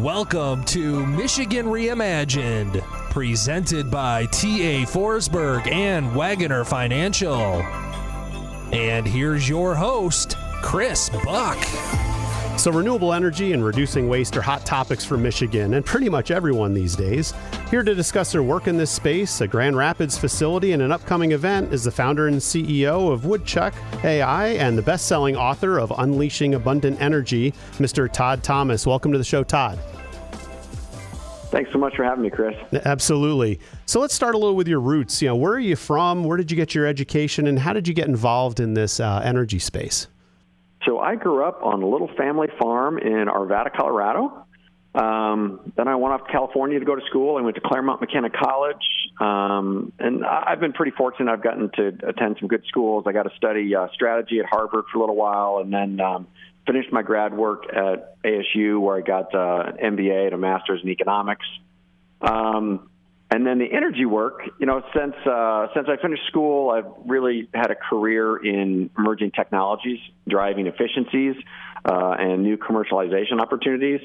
Welcome to Michigan Reimagined, presented by T.A. Forsberg and Wagoner Financial. And here's your host, Chris Buck. So renewable energy and reducing waste are hot topics for Michigan and pretty much everyone these days. Here to discuss their work in this space, a Grand Rapids facility, and an upcoming event is the founder and CEO of Woodchuck.ai and the best-selling author of Unleashing Abundant Energy, Mr. Todd Thomas. Welcome to the show, Todd. Thanks so much for having me, Chris. Absolutely. So let's start a little with your roots. Where are you from? Where did you get your education? And how did you get involved in this energy space? So I grew up on a little family farm in Arvada, Colorado. Then I went off to California to go to school. I went to Claremont McKenna College. And I've been pretty fortunate. I've gotten to attend some good schools. I got to study strategy at Harvard for a little while, and then finished my grad work at ASU, where I got an MBA and a master's in economics. And then the energy work, since I finished school, I've really had a career in emerging technologies, driving efficiencies, and new commercialization opportunities.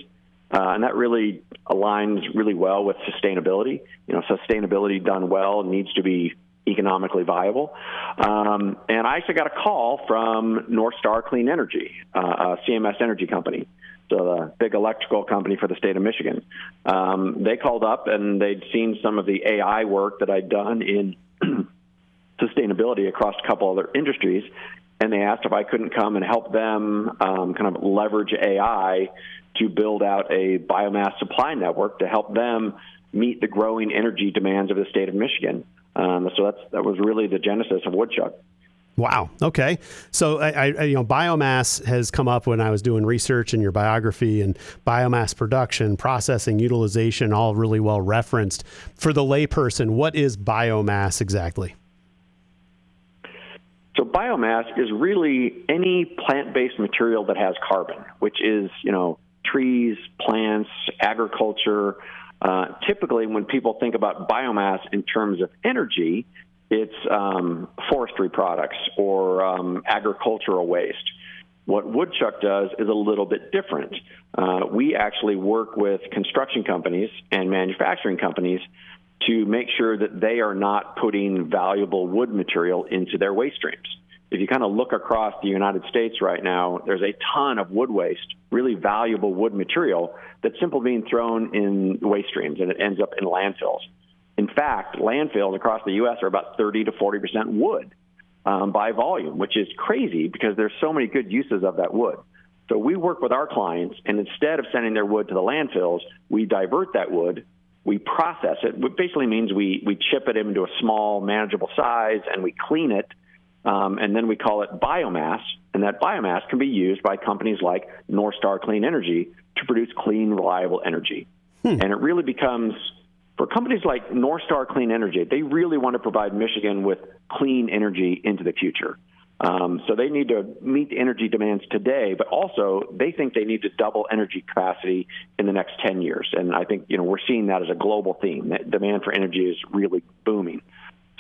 And that really aligns really well with sustainability. Sustainability done well needs to be economically viable. And I actually got a call from North Star Clean Energy, a CMS energy company. So the big electrical company for the state of Michigan. They called up and they'd seen some of the AI work that I'd done in sustainability across a couple other industries, and they asked if I couldn't come and help them kind of leverage AI to build out a biomass supply network to help them meet the growing energy demands of the state of Michigan. So that was really the genesis of Woodchuck. Wow. Okay. So biomass has come up when I was doing research in your biography, and biomass production, processing, utilization, all really well referenced. For the layperson, what is biomass exactly? So biomass is really any plant-based material that has carbon, which is, trees, plants, agriculture. Typically, when people think about biomass in terms of energy, it's forestry products or agricultural waste. What Woodchuck does is a little bit different. We actually work with construction companies and manufacturing companies to make sure that they are not putting valuable wood material into their waste streams. If you kind of look across the United States right now, there's a ton of wood waste, really valuable wood material that's simply being thrown in waste streams, and it ends up in landfills. In fact, landfills across the U.S. are about 30 to 40% wood by volume, which is crazy because there's so many good uses of that wood. So we work with our clients, and instead of sending their wood to the landfills, we divert that wood, we process it, which basically means we chip it into a small, manageable size, and we clean it, and then we call it biomass, and that biomass can be used by companies like North Star Clean Energy to produce clean, reliable energy. And it really becomes, for companies like North Star Clean Energy, they really want to provide Michigan with clean energy into the future. So they need to meet the energy demands today, but also they think they need to double energy capacity in the next 10 years. And I think, we're seeing that as a global theme. That demand for energy is really booming.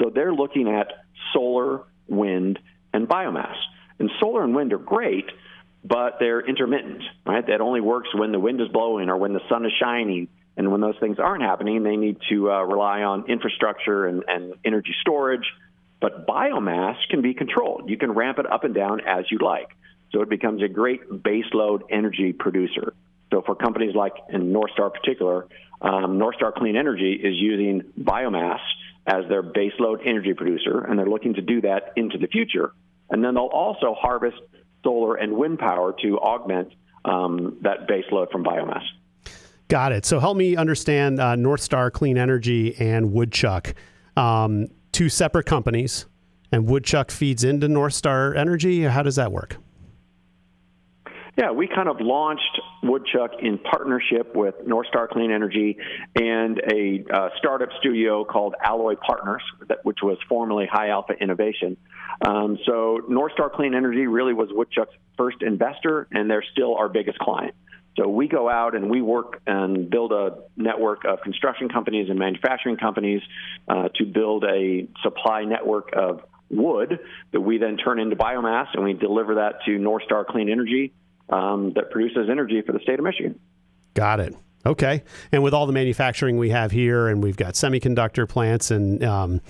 So they're looking at solar, wind, and biomass. And solar and wind are great, but they're intermittent, right? That only works when the wind is blowing or when the sun is shining. And when those things aren't happening, they need to rely on infrastructure and energy storage. But biomass can be controlled. You can ramp it up and down as you like. So it becomes a great baseload energy producer. So for companies like, in North Star in particular, North Star Clean Energy is using biomass as their baseload energy producer, and they're looking to do that into the future. And then they'll also harvest solar and wind power to augment that baseload from biomass. Got it. So help me understand North Star Clean Energy and Woodchuck, two separate companies, and Woodchuck feeds into North Star Energy. How does that work? Yeah, we kind of launched Woodchuck in partnership with North Star Clean Energy and a startup studio called Alloy Partners, which was formerly High Alpha Innovation. So North Star Clean Energy really was Woodchuck's first investor, and they're still our biggest client. So we go out and we work and build a network of construction companies and manufacturing companies to build a supply network of wood that we then turn into biomass, and we deliver that to North Star Clean Energy that produces energy for the state of Michigan. Got it. Okay. And with all the manufacturing we have here, and we've got semiconductor plants, and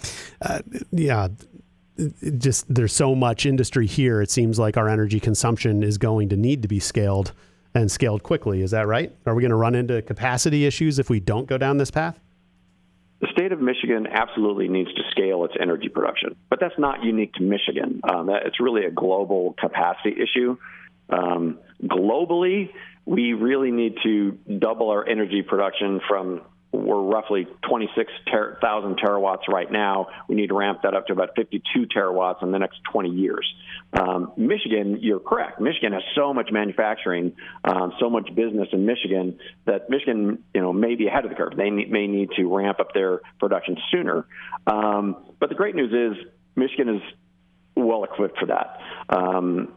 just there's so much industry here, it seems like our energy consumption is going to need to be scaled, and scaled quickly. Is that right? Are we going to run into capacity issues if we don't go down this path? The state of Michigan absolutely needs to scale its energy production, but that's not unique to Michigan. It's really a global capacity issue. Globally, we really need to double our energy production from, we're roughly 26,000 terawatts right now. We need to ramp that up to about 52 terawatts in the next 20 years. Michigan, you're correct. Michigan has so much manufacturing, so much business in Michigan that Michigan, may be ahead of the curve. They may need to ramp up their production sooner. But the great news is Michigan is well equipped for that.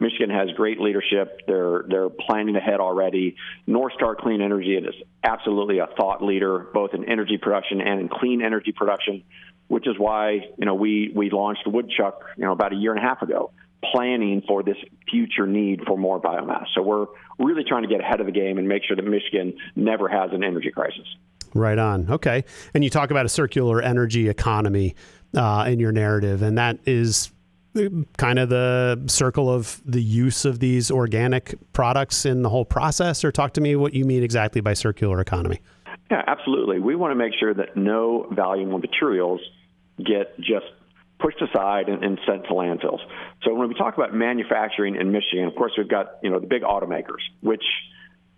Michigan has great leadership. They're planning ahead already. North Star Clean Energy is absolutely a thought leader, both in energy production and in clean energy production, which is why we launched Woodchuck about a year and a half ago, planning for this future need for more biomass. So we're really trying to get ahead of the game and make sure that Michigan never has an energy crisis. Right on. Okay. And you talk about a circular energy economy in your narrative, and that is kind of the circle of the use of these organic products in the whole process? Or talk to me what you mean exactly by circular economy. Yeah, absolutely. We want to make sure that no valuable materials get just pushed aside and sent to landfills. So when we talk about manufacturing in Michigan, of course, we've got the big automakers, which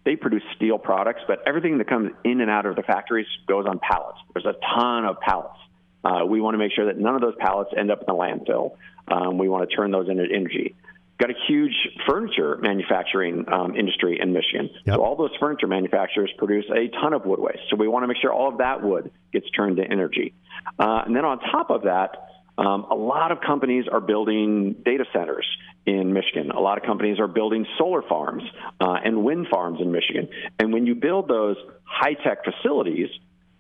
they produce steel products, but everything that comes in and out of the factories goes on pallets. There's a ton of pallets. We want to make sure that none of those pallets end up in the landfill. We want to turn those into energy. Got a huge furniture manufacturing industry in Michigan. Yep. So all those furniture manufacturers produce a ton of wood waste. So we want to make sure all of that wood gets turned to energy. And then on top of that, a lot of companies are building data centers in Michigan. A lot of companies are building solar farms and wind farms in Michigan. And when you build those high-tech facilities,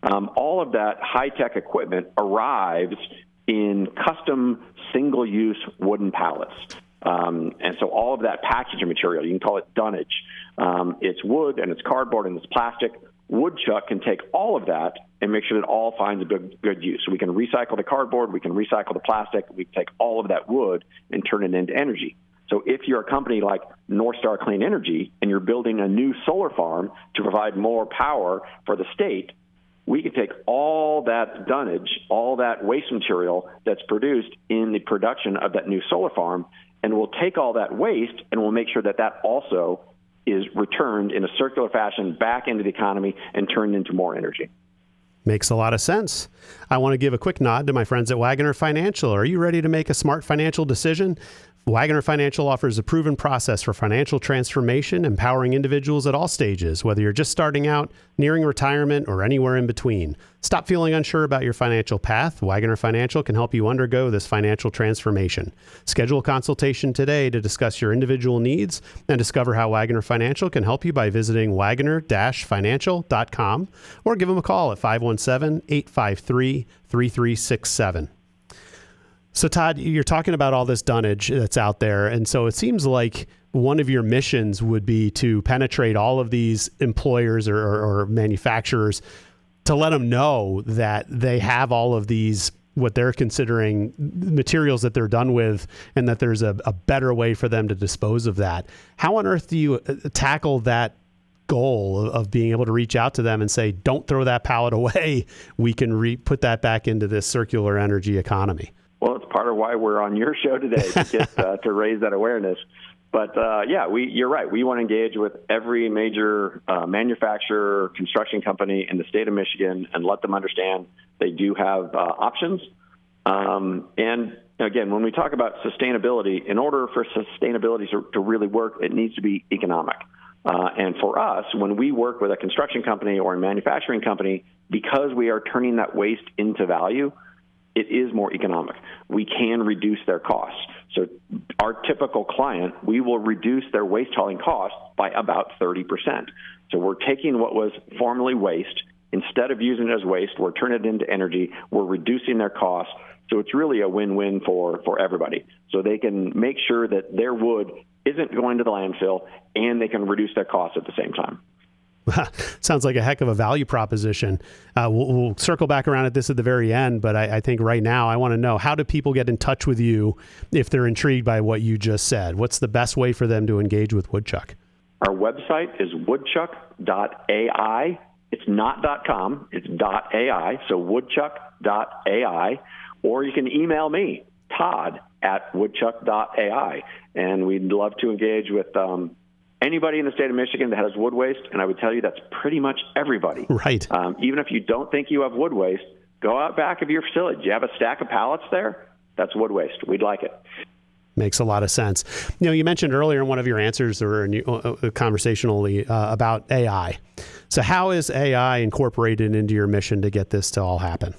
all of that high-tech equipment arrives in custom single-use wooden pallets. And so all of that packaging material, you can call it dunnage. It's wood and it's cardboard and it's plastic. Woodchuck can take all of that and make sure that it all finds a good use. So we can recycle the cardboard, we can recycle the plastic, we can take all of that wood and turn it into energy. So if you're a company like North Star Clean Energy and you're building a new solar farm to provide more power for the state, we can take all that dunnage, all that waste material that's produced in the production of that new solar farm, and we'll take all that waste and we'll make sure that that also is returned in a circular fashion back into the economy and turned into more energy. Makes a lot of sense. I want to give a quick nod to my friends at Wagoner Financial. Are you ready to make a smart financial decision? Wagoner Financial offers a proven process for financial transformation, empowering individuals at all stages, whether you're just starting out, nearing retirement, or anywhere in between. Stop feeling unsure about your financial path. Wagoner Financial can help you undergo this financial transformation. Schedule a consultation today to discuss your individual needs and discover how Wagoner Financial can help you by visiting wagoner-financial.com or give them a call at 517-853-3367. So, Todd, you're talking about all this dunnage that's out there. And so it seems like one of your missions would be to penetrate all of these employers or manufacturers to let them know that they have all of these, what they're considering materials that they're done with, and that there's a better way for them to dispose of that. How on earth do you tackle that goal of being able to reach out to them and say, don't throw that pallet away. We can put that back into this circular energy economy? Well, it's part of why we're on your show today, to get to raise that awareness. But you're right. We want to engage with every major manufacturer, construction company in the state of Michigan and let them understand they do have options. And again, when we talk about sustainability, in order for sustainability to really work, it needs to be economic. And for us, when we work with a construction company or a manufacturing company, because we are turning that waste into value, it is more economic. We can reduce their costs. So our typical client, we will reduce their waste hauling costs by about 30%. So we're taking what was formerly waste, instead of using it as waste, we're turning it into energy, we're reducing their costs. So it's really a win-win for everybody. So they can make sure that their wood isn't going to the landfill and they can reduce their costs at the same time. Sounds like a heck of a value proposition. We'll circle back around at this at the very end, but I think right now I want to know, how do people get in touch with you if they're intrigued by what you just said? What's the best way for them to engage with Woodchuck? Our website is Woodchuck.ai. It's not .com, it's .ai, so Woodchuck.ai. Or you can email me, Todd@Woodchuck.ai. And we'd love to engage with anybody in the state of Michigan that has wood waste, and I would tell you that's pretty much everybody. Right. Even if you don't think you have wood waste, go out back of your facility. Do you have a stack of pallets there? That's wood waste. We'd like it. Makes a lot of sense. You mentioned earlier in one of your answers or conversationally about AI. So how is AI incorporated into your mission to get this to all happen?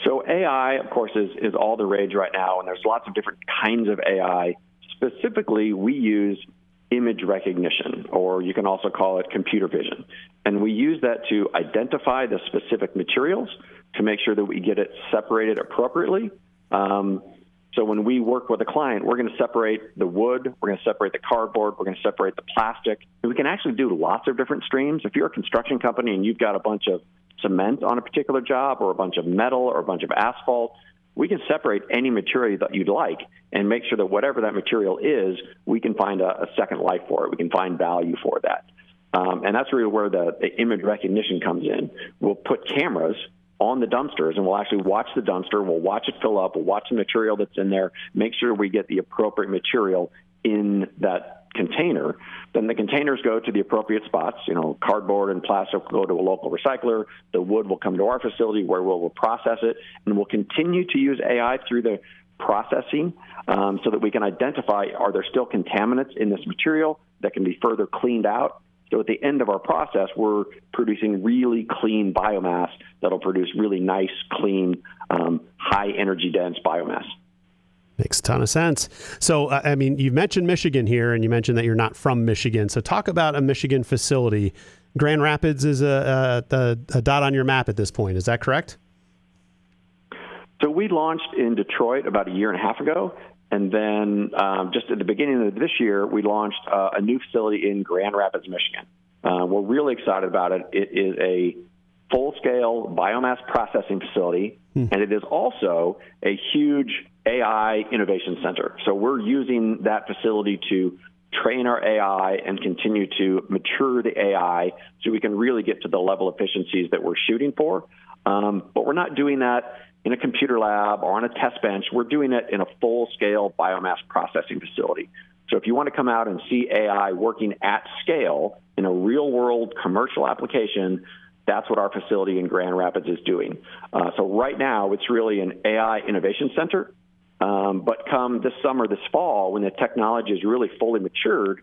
So AI, of course, is all the rage right now, and there's lots of different kinds of AI. Specifically, we use image recognition, or you can also call it computer vision. And we use that to identify the specific materials to make sure that we get it separated appropriately. So when we work with a client, we're going to separate the wood, we're going to separate the cardboard, we're going to separate the plastic. And we can actually do lots of different streams. If you're a construction company and you've got a bunch of cement on a particular job, or a bunch of metal, or a bunch of asphalt, we can separate any material that you'd like and make sure that whatever that material is, we can find a second life for it. We can find value for that. And that's really where the image recognition comes in. We'll put cameras on the dumpsters, and we'll actually watch the dumpster. We'll watch it fill up. We'll watch the material that's in there, make sure we get the appropriate material in that container. Then the containers go to the appropriate spots. Cardboard and plastic will go to a local recycler. The wood will come to our facility where we'll process it, and we'll continue to use AI through the processing so that we can identify, are there still contaminants in this material that can be further cleaned out? So at the end of our process, we're producing really clean biomass that'll produce really nice, clean, high energy dense biomass. Makes a ton of sense. So, you mentioned Michigan here, and you mentioned that you're not from Michigan. So talk about a Michigan facility. Grand Rapids is a dot on your map at this point. Is that correct? So we launched in Detroit about a year and a half ago. And then just at the beginning of this year, we launched a new facility in Grand Rapids, Michigan. We're really excited about it. It is a full-scale biomass processing facility, and it is also a huge AI innovation center. So we're using that facility to train our AI and continue to mature the AI so we can really get to the level of efficiencies that we're shooting for. But we're not doing that in a computer lab or on a test bench. We're doing it in a full-scale biomass processing facility. So if you want to come out and see AI working at scale in a real-world commercial application, that's what our facility in Grand Rapids is doing. So right now, it's really an AI innovation center. But come this summer, this fall, when the technology is really fully matured,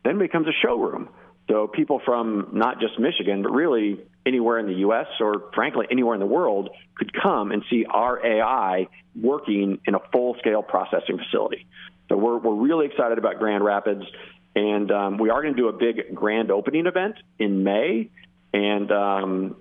then it becomes a showroom. So people from not just Michigan, but really anywhere in the U.S. or, frankly, anywhere in the world could come and see our AI working in a full-scale processing facility. So we're really excited about Grand Rapids, and we are going to do a big grand opening event in May. And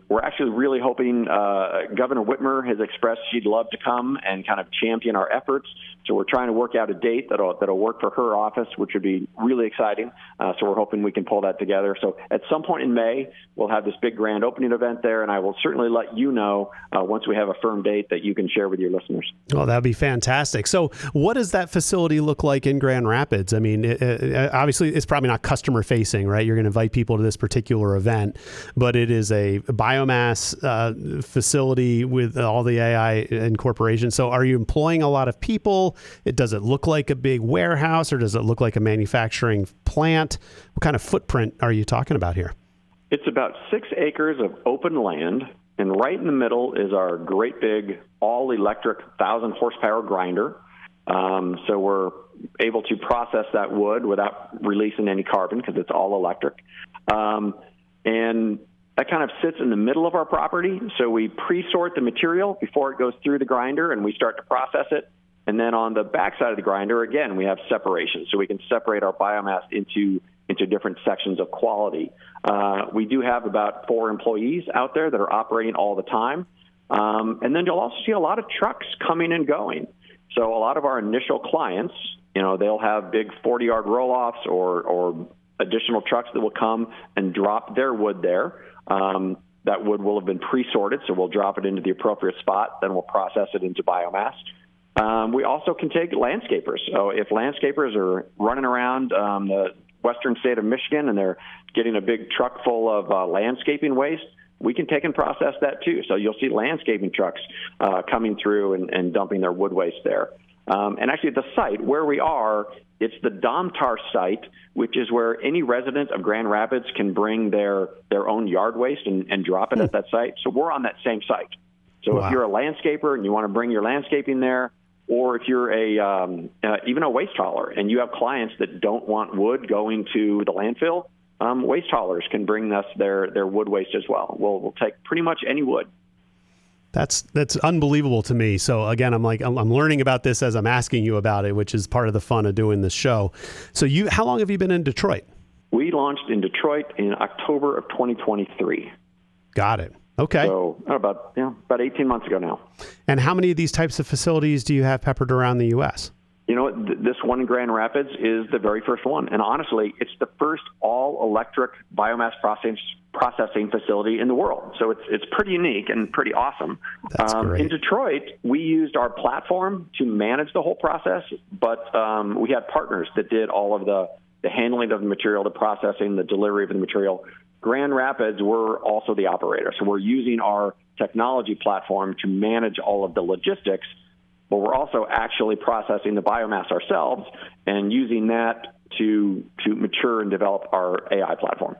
we're actually really hoping Governor Whitmer has expressed she'd love to come and kind of champion our efforts. So we're trying to work out a date that'll work for her office, which would be really exciting. So we're hoping we can pull that together. So at some point in May, we'll have this big grand opening event there, and I will certainly let you know once we have a firm date that you can share with your listeners. Well, that'd be fantastic. So what does that facility look like in Grand Rapids? I mean, obviously, it's probably not customer facing, right? You're going to invite people to this particular event, but it is a biomass facility with all the AI incorporation. So are you employing a lot of people? Does it look like a big warehouse, or does it look like a manufacturing plant? What kind of footprint are you talking about here? It's about 6 acres of open land, and right in the middle is our great big all-electric 1,000 horsepower grinder. So we're able to process that wood without releasing any carbon because it's all electric. And that kind of sits in the middle of our property. So we pre-sort the material before it goes through the grinder, and we start to process it. And then on the backside of the grinder, again, we have separation. So we can separate our biomass into different sections of quality. We do have about 4 employees out there that are operating all the time. And then you'll also see a lot of trucks coming and going. So a lot of our initial clients, they'll have big 40-yard roll-offs or additional trucks that will come and drop their wood there. That wood will have been pre-sorted, so we'll drop it into the appropriate spot. Then we'll process it into biomass. We also can take landscapers. So if landscapers are running around the western state of Michigan and they're getting a big truck full of landscaping waste, we can take and process that too. So you'll see landscaping trucks coming through and dumping their wood waste there. And actually, the site where we are, it's the Domtar site, which is where any resident of Grand Rapids can bring their own yard waste and drop it at that site. So we're on that same site. So if you're a landscaper and you want to bring your landscaping there, or if you're even a waste hauler and you have clients that don't want wood going to the landfill, waste haulers can bring us their wood waste as well. We'll take pretty much any wood. That's unbelievable to me. So again, I'm learning about this as I'm asking you about it, which is part of the fun of doing this show. So how long have you been in Detroit? We launched in Detroit in October of 2023. Got it. Okay. So about 18 months ago now. And how many of these types of facilities do you have peppered around the U.S.? You know, this one in Grand Rapids is the very first one. And honestly, it's the first all-electric biomass processing facility in the world. So it's pretty unique and pretty awesome. That's great. In Detroit, we used our platform to manage the whole process, but we had partners that did all of the handling of the material, the processing, the delivery of the material. Grand Rapids, we're also the operator. So we're using our technology platform to manage all of the logistics, but we're also actually processing the biomass ourselves and using that to mature and develop our AI platform.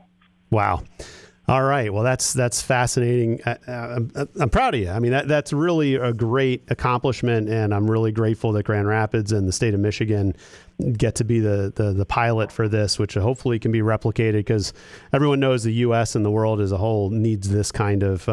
Wow. All right. Well, that's fascinating. I'm proud of you. I mean, that's really a great accomplishment, and I'm really grateful that Grand Rapids and the state of Michigan get to be the pilot for this, which hopefully can be replicated, because everyone knows the U.S. and the world as a whole needs this kind of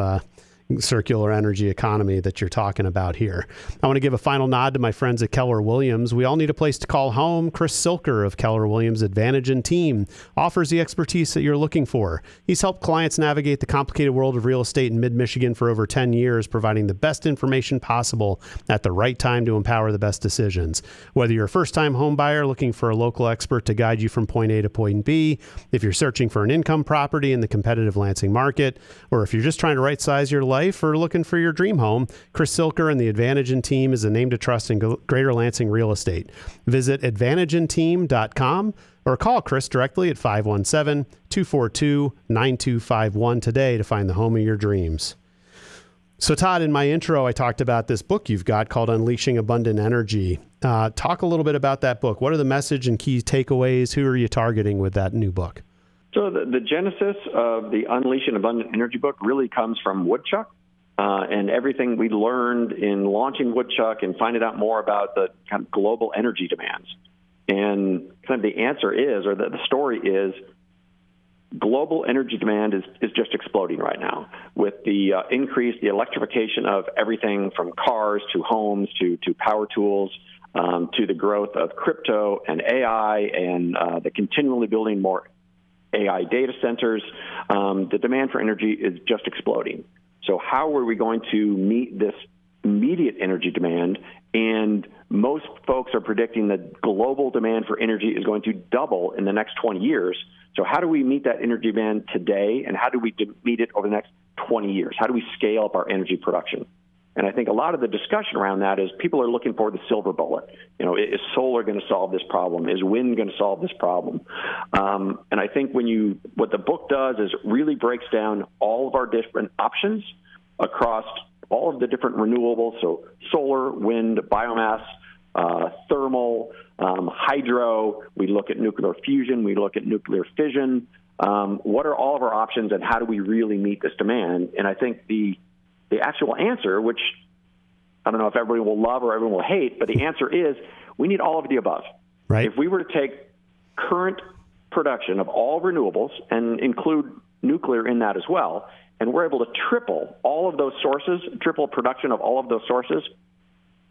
circular energy economy that you're talking about here. I want to give a final nod to my friends at Keller Williams. We all need a place to call home. Chris Silker of Keller Williams Advantage and Team offers the expertise that you're looking for. He's helped clients navigate the complicated world of real estate in mid-Michigan for over 10 years, providing the best information possible at the right time to empower the best decisions. Whether you're a first-time home buyer looking for a local expert to guide you from point A to point B, if you're searching for an income property in the competitive Lansing market, or if you're just trying to right-size your life or looking for your dream home, Chris Silker and the Advantage and Team is a name to trust in Greater Lansing real estate. Visit advantageandteam.com or call Chris directly at 517-242-9251 today to find the home of your dreams. So Todd, in my intro, I talked about this book you've got called Unleashing Abundant Energy. Talk a little bit about that book. What are the message and key takeaways? Who are you targeting with that new book? So the genesis of the Unleashing Abundant Energy book really comes from Woodchuck and everything we learned in launching Woodchuck and finding out more about the kind of global energy demands. And kind of the answer is, or the story is, global energy demand is just exploding right now with the the electrification of everything from cars to homes to power tools to the growth of crypto and AI and the continually building more AI data centers. The demand for energy is just exploding. So how are we going to meet this immediate energy demand? And most folks are predicting that global demand for energy is going to double in the next 20 years. So how do we meet that energy demand today, and how do we meet it over the next 20 years? How do we scale up our energy production? And I think a lot of the discussion around that is people are looking for the silver bullet. You know, is solar going to solve this problem? Is wind going to solve this problem? And I think what the book does is really breaks down all of our different options across all of the different renewables. So solar, wind, biomass, thermal, hydro. We look at nuclear fusion. We look at nuclear fission. What are all of our options, and how do we really meet this demand? And I think the actual answer, which I don't know if everybody will love or everyone will hate, but the answer is we need all of the above. Right. If we were to take current production of all renewables and include nuclear in that as well, and we're able to triple all of those sources, triple production of all of those sources,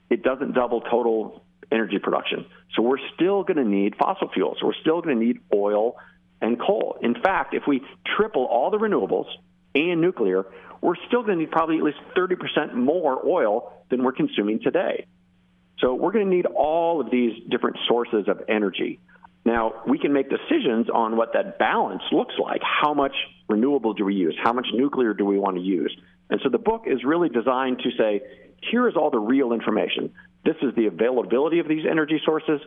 it doesn't double total energy production. So we're still going to need fossil fuels. We're still going to need oil and coal. In fact, if we triple all the renewables and nuclear, we're still going to need probably at least 30% more oil than we're consuming today. So we're going to need all of these different sources of energy. Now, we can make decisions on what that balance looks like. How much renewable do we use? How much nuclear do we want to use? And so the book is really designed to say, here is all the real information. This is the availability of these energy sources.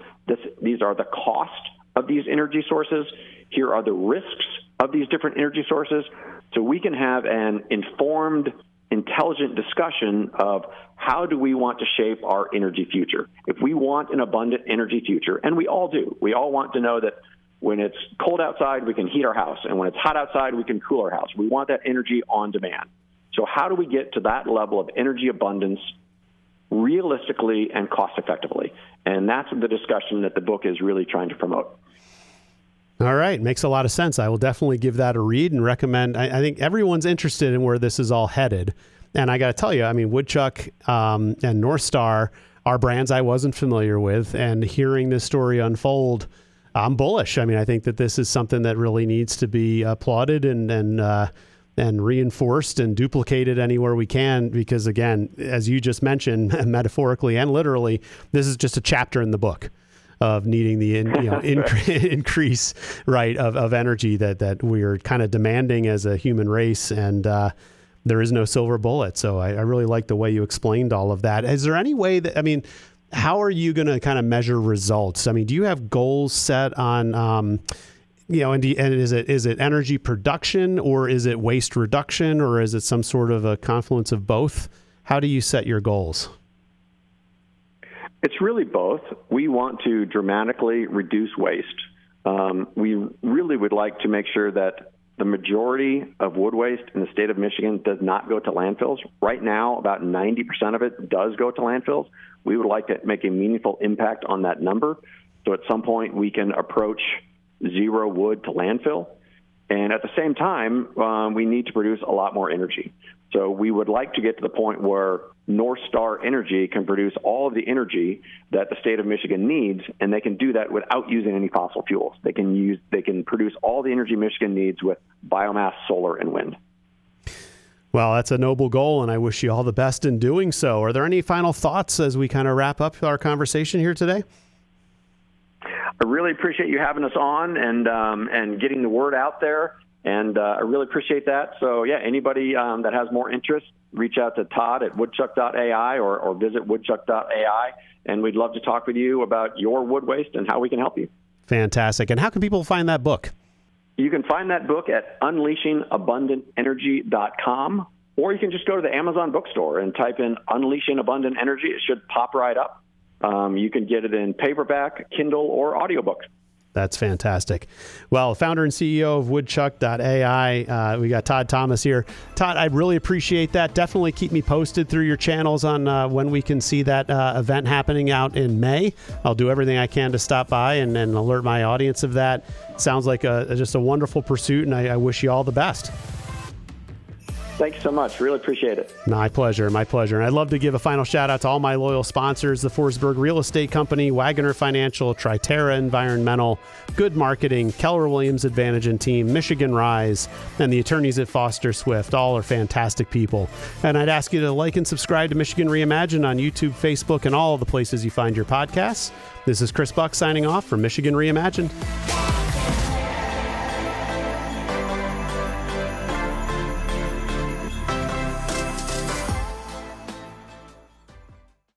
These are the cost of these energy sources. Here are the risks of these different energy sources. So we can have an informed, intelligent discussion of how do we want to shape our energy future. If we want an abundant energy future, and we all do, we all want to know that when it's cold outside, we can heat our house, and when it's hot outside, we can cool our house. We want that energy on demand. So how do we get to that level of energy abundance realistically and cost effectively? And that's the discussion that the book is really trying to promote. All right. Makes a lot of sense. I will definitely give that a read and recommend. I think everyone's interested in where this is all headed. And I got to tell you, I mean, Woodchuck and North Star are brands I wasn't familiar with. And hearing this story unfold, I'm bullish. I mean, I think that this is something that really needs to be applauded and reinforced and duplicated anywhere we can. Because, again, as you just mentioned, metaphorically and literally, this is just a chapter in the book of needing the increase, right, of energy that we're kind of demanding as a human race, and there is no silver bullet. So I really like the way you explained all of that. Is there any way that, I mean, how are you going to kind of measure results? I mean, do you have goals set on, and is it energy production, or is it waste reduction, or is it some sort of a confluence of both? How do you set your goals? It's really both. We want to dramatically reduce waste. We really would like to make sure that the majority of wood waste in the state of Michigan does not go to landfills. Right now, about 90% of it does go to landfills. We would like to make a meaningful impact on that number. So at some point, we can approach zero wood to landfill. And at the same time, we need to produce a lot more energy. So we would like to get to the point where North Star Energy can produce all of the energy that the state of Michigan needs, and they can do that without using any fossil fuels. They can produce all the energy Michigan needs with biomass, solar, and wind. Well, that's a noble goal, and I wish you all the best in doing so. Are there any final thoughts as we kind of wrap up our conversation here today? I really appreciate you having us on and getting the word out there. And I really appreciate that. So, yeah, anybody that has more interest, reach out to Todd at Woodchuck.ai or visit Woodchuck.ai. And we'd love to talk with you about your wood waste and how we can help you. Fantastic. And how can people find that book? You can find that book at unleashingabundantenergy.com, or you can just go to the Amazon bookstore and type in Unleashing Abundant Energy. It should pop right up. You can get it in paperback, Kindle, or audiobook. That's fantastic. Well, founder and CEO of Woodchuck.ai, we got Todd Thomas here. Todd, I really appreciate that. Definitely keep me posted through your channels on when we can see that event happening out in May. I'll do everything I can to stop by and alert my audience of that. Sounds like just a wonderful pursuit, and I wish you all the best. Thanks so much. Really appreciate it. My pleasure. My pleasure. And I'd love to give a final shout out to all my loyal sponsors, the Forsberg Real Estate Company, Wagoner Financial, Triterra Environmental, Good Marketing, Keller Williams Advantage and Team, Michigan Rise, and the attorneys at Foster Swift. All are fantastic people. And I'd ask you to like and subscribe to Michigan Reimagined on YouTube, Facebook, and all of the places you find your podcasts. This is Chris Buck signing off from Michigan Reimagined.